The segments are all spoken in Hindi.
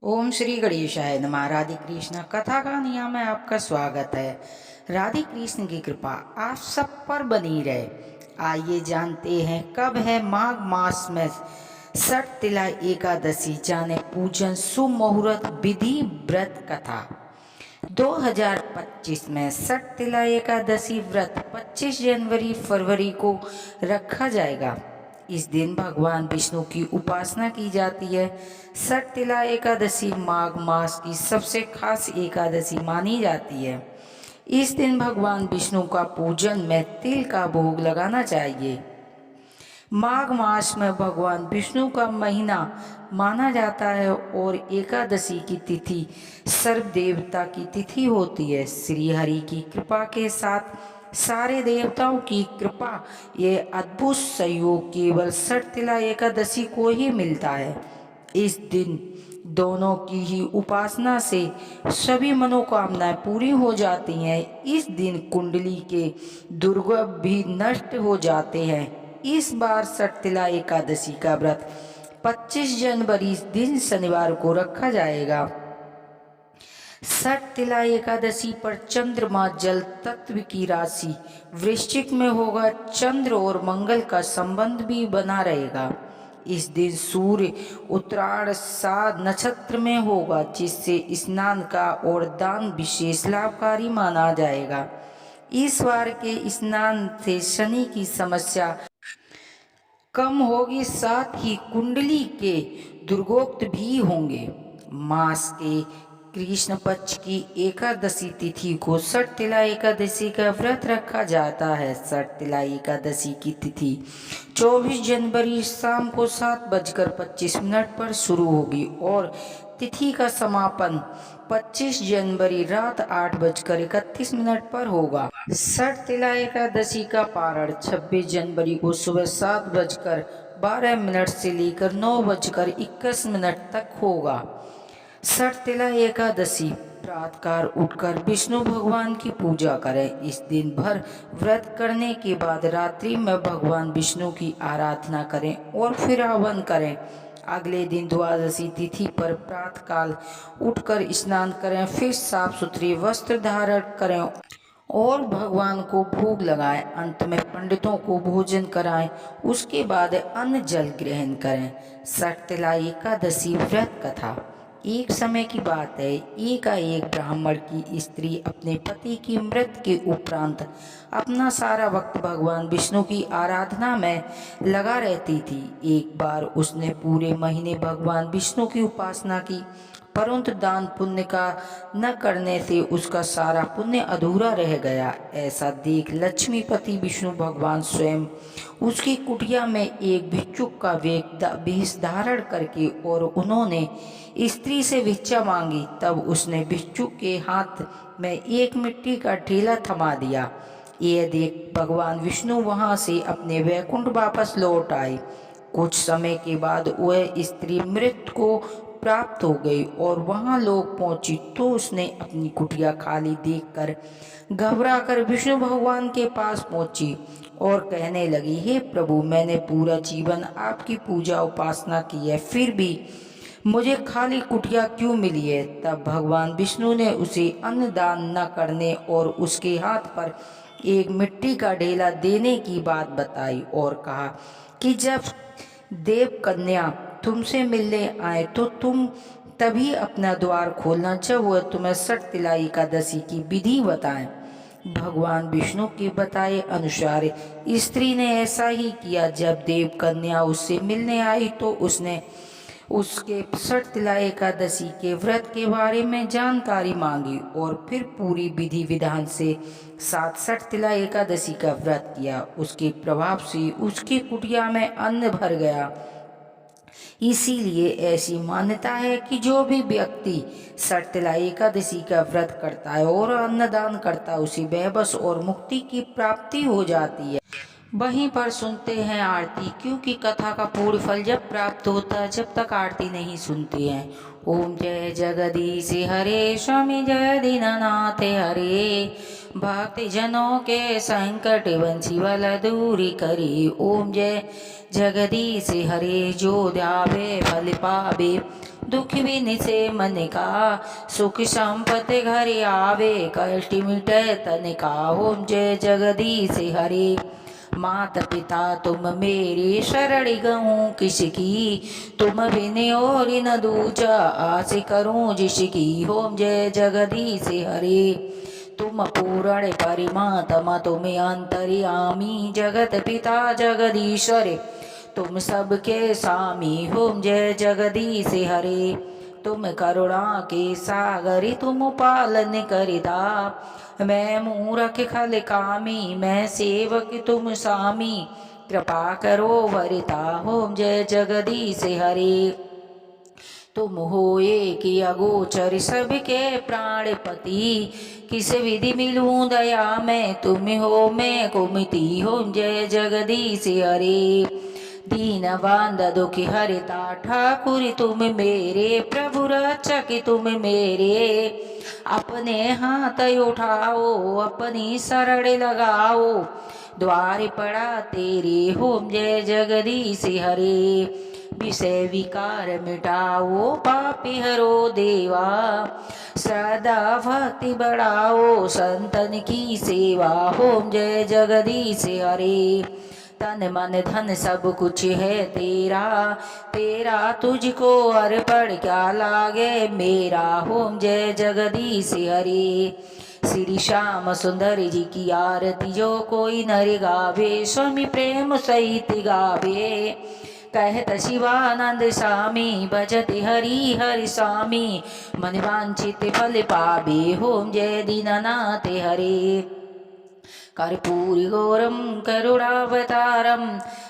ओम श्री गणेशाय नमः। राधे कृष्ण कथा का नियम में आपका स्वागत है। राधे कृष्ण की कृपा आप सब पर बनी रहे। आइए जानते हैं कब है माघ मास में सठ तिला एकादशी, जाने पूजन शुभ मुहूर्त विधि व्रत कथा। 2025 में सठ तिला एकादशी व्रत 25 जनवरी फरवरी को रखा जाएगा। इस दिन भगवान विष्णु की उपासना की जाती है। सठ तिला एकादशी माघ मास की सबसे खास एकादशी मानी जाती है। इस दिन भगवान विष्णु का पूजन में तिल का भोग लगाना चाहिए। माघ मास में भगवान विष्णु का महीना माना जाता है और एकादशी की तिथि सर्व देवता की तिथि होती है। श्री हरि की कृपा के साथ सारे देवताओं की कृपा, ये अद्भुत सहयोग केवल सठ तिला एकादशी को ही मिलता है। इस दिन दोनों की ही उपासना से सभी मनोकामनाएं पूरी हो जाती हैं। इस दिन कुंडली के दुर्गुण भी नष्ट हो जाते हैं। इस बार सठ तिला एकादशी का व्रत 25 जनवरी दिन शनिवार को रखा जाएगा। सठ तिला एकादशी पर चंद्रमा जल तत्व की राशि वृश्चिक में होगा। चंद्र और मंगल का संबंध भी बना रहेगा। इस दिन सूर्य उत्तरायण साध नक्षत्र में होगा, जिससे स्नान का और दान विशेष लाभकारी माना जाएगा। इस बार के स्नान से शनि की समस्या कम होगी, साथ ही कुंडली के दुर्गोक्त भी होंगे। मास के कृष्ण पक्ष की एकादशी तिथि को सठ तिला एकादशी का व्रत रखा जाता है। सठ तिला एकादशी की तिथि 24 जनवरी शाम को 7:25 पर शुरू होगी और तिथि का समापन 25 जनवरी रात 8:31 पर होगा। सठ तिला एकादशी का पारण 26 जनवरी को सुबह 7:12 से लेकर 9:21 तक होगा। सठ तिला एकादशी प्रातःकाल उठकर विष्णु भगवान की पूजा करें। इस दिन भर व्रत करने के बाद रात्रि में भगवान विष्णु की आराधना करें और फिर हवन करें। अगले दिन द्वादशी तिथि पर प्रातःकाल उठकर स्नान करें, फिर साफ सुथरे वस्त्र धारण करें और भगवान को भोग लगाएं। अंत में पंडितों को भोजन कराएं, उसके बाद अन्न जल ग्रहण करें। सठ तिला एकादशी व्रत कथा। एक समय की बात है, एकाएक ब्राह्मण की स्त्री अपने पति की मृत्यु के उपरांत अपना सारा वक्त भगवान विष्णु की आराधना में लगा रहती थी। एक बार उसने पूरे महीने भगवान विष्णु की उपासना की, परंतु दान पुण्य का न करने से उसका सारा पुण्य अधूरा रह गया। ऐसा देख लक्ष्मीपति विष्णु भगवान स्वयं उसकी कुटिया में एक भिक्षुक का वेश धारण करके और उन्होंने स्त्री से भिक्षा मांगी। तब उसने भिक्षुक के हाथ में एक मिट्टी का ढेला थमा दिया। यह देख भगवान विष्णु वहां से अपने वैकुंठ वापस लौट आए। कुछ समय के बाद वह स्त्री मृत को प्राप्त हो गई और वहां लोग पहुंची तो उसने अपनी कुटिया खाली देखकर घबराकर विष्णु भगवान के पास पहुंची और कहने लगी, हे प्रभु, मैंने पूरा जीवन आपकी पूजा उपासना की है, फिर भी मुझे खाली कुटिया क्यों मिली है? तब भगवान विष्णु ने उसे अन्न दान न करने और उसके हाथ पर एक मिट्टी का ढेला देने की बात बताई और कहा कि जब देव कन्या तुमसे मिलने आए तो तुम तभी अपना द्वार खोलना जब वह तुम्हें सठ तिला एकादशी की विधि बताएं। भगवान विष्णु के बताए अनुसार स्त्री ने ऐसा ही किया। जब देव कन्या उससे मिलने आई तो उसने उसके सठ तिला एकादशी के व्रत के बारे में जानकारी मांगी और फिर पूरी विधि विधान से साथ सठ तिला एकादशी का व्रत किया। उसके प्रभाव से उसकी कुटिया में अन्न भर गया। इसीलिए ऐसी मान्यता है कि जो भी व्यक्ति सठ तिला एकादशी का व्रत करता है और अन्नदान करता है, उसे बेबस और मुक्ति की प्राप्ति हो जाती है। वहीं पर सुनते हैं आरती, क्योंकि कथा का पूर्ण फल जब प्राप्त होता है जब तक आरती नहीं सुनते हैं। ओम जय जगदीश हरे, स्वामी जय दीनानाथ हरे, भक्ति जनों के संकट बंसी वाला दूरी करे। ओम जय जगदीश हरे, जो ध्यावे फल पावे, दुख बिन से मन का सुख संपत्ति घर आवे, कष्ट मिटे तन का ओम जय जगदीश हरे। मात पिता तुम मेरी शरण गहूँ किसकी, तुम बिन और न दूजा आस करूँ जिसकी, ओम जय जगदीश हरे। तुम पूर्ण परिमात्मा तुम अंतर्यामी, जगत पिता जगदीश्वर तुम सबके स्वामी, ओम जय जगदीश हरे। तुम करुणा के सागर तुम पालन करिता, मैं मूरख खल कामी, मैं सेवक तुम स्वामी, कृपा करो वरिता, ओम जय जगदीश हरे। तुम होए कि अगोचर सबके प्राणपति, किस विधि मिलूं दया मैं, तुम हो मैं कुमति, ओम जय जगदीश हरे। दीन बांध दुखी हरिता ठाकुर तुम मेरे, प्रभु रक्षक तुम मेरे, अपने हाथ उठाओ अपनी शरण लगाओ, द्वार पड़ा तेरे, ओम जय जगदीश हरे। विषय विकार मिटाओ पापी हरो देवा, श्रद्धा भक्ति बढ़ाओ संतन की सेवा, ओम जय जगदीश हरे। तन मन धन सब कुछ है तेरा, तेरा तुझको अर्पण क्या लागे मेरा, ओम जय जगदीश हरे। श्री श्याम सुंदर जी की आरती जो कोई नर गावे, स्वामी प्रेम सहित गावे, कहत शिवानंद स्वामी भजत हरि हरि स्वामी, मन वांछित फल पावे, ओम जय दीननाथ हरे। कर्पूरी गौरम करुणावतारम,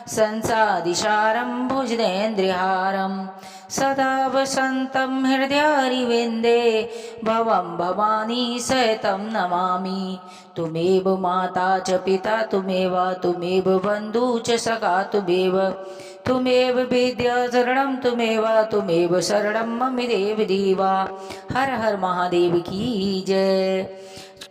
संसादिशारम भुजनेन्द्रिहारम, सदा वसंतं हृदयारिविन्दे, भवं भवानी सहितं नमामि। तुमेव माता च पिता तुमेव बन्धु च सखा तुमेव विद्या शरणं तुमेव शरणं मम देव देवा। हर हर महादेव की जय।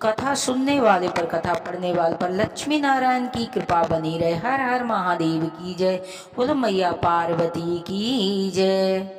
कथा सुनने वाले पर कथा पढ़ने वाले पर लक्ष्मी नारायण की कृपा बनी रहे। हर हर महादेव की जय। बोलो मैया पार्वती की जय।